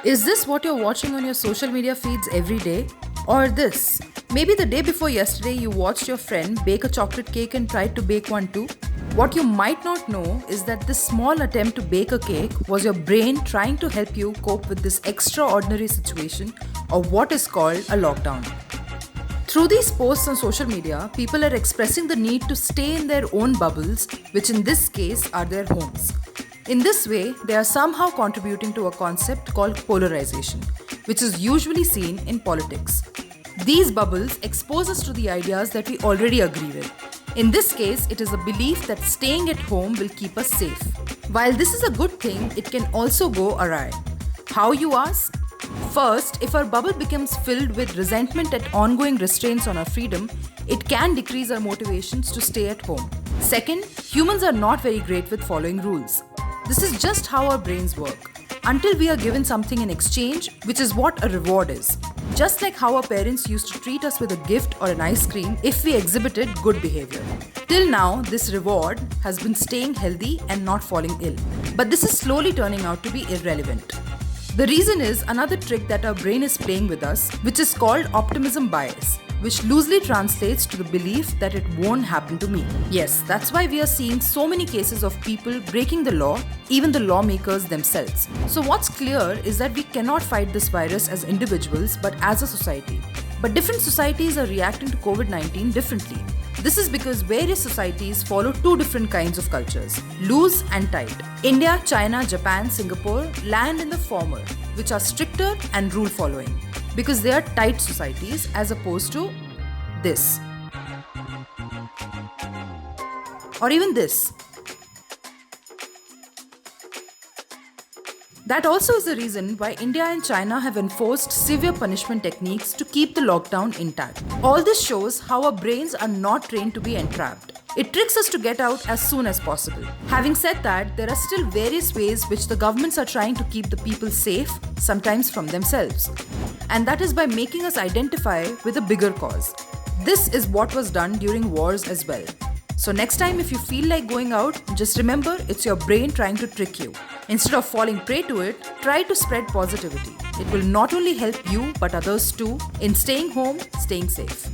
Is this what you're watching on your social media feeds every day? Or this? Maybe the day before yesterday you watched your friend bake a chocolate cake and tried to bake one too? What you might not know is that this small attempt to bake a cake was your brain trying to help you cope with this extraordinary situation of what is called a lockdown. Through these posts on social media, people are expressing the need to stay in their own bubbles, which in this case are their homes. In this way, they are somehow contributing to a concept called polarization, which is usually seen in politics. These bubbles expose us to the ideas that we already agree with. In this case, it is a belief that staying at home will keep us safe. While this is a good thing, it can also go awry. How, you ask? First, if our bubble becomes filled with resentment at ongoing restraints on our freedom, it can decrease our motivations to stay at home. Second, humans are not very great with following rules. This is just how our brains work. Until we are given something in exchange, which is what a reward is. Just like how our parents used to treat us with a gift or an ice cream if we exhibited good behavior. Till now, this reward has been staying healthy and not falling ill. But this is slowly turning out to be irrelevant. The reason is another trick that our brain is playing with us, which is called optimism bias, which loosely translates to the belief that it won't happen to me. Yes, that's why we are seeing so many cases of people breaking the law, even the lawmakers themselves. So what's clear is that we cannot fight this virus as individuals but as a society. But different societies are reacting to COVID-19 differently. This is because various societies follow two different kinds of cultures, loose and tight. India, China, Japan, Singapore land in the former, which are stricter and rule following, because they are tight societies as opposed to this. Or even this. That also is the reason why India and China have enforced severe punishment techniques to keep the lockdown intact. All this shows how our brains are not trained to be entrapped. It tricks us to get out as soon as possible. Having said that, there are still various ways which the governments are trying to keep the people safe, sometimes from themselves. And that is by making us identify with a bigger cause. This is what was done during wars as well. So next time if you feel like going out, just remember it's your brain trying to trick you. Instead of falling prey to it, try to spread positivity. It will not only help you but others too in staying home, staying safe.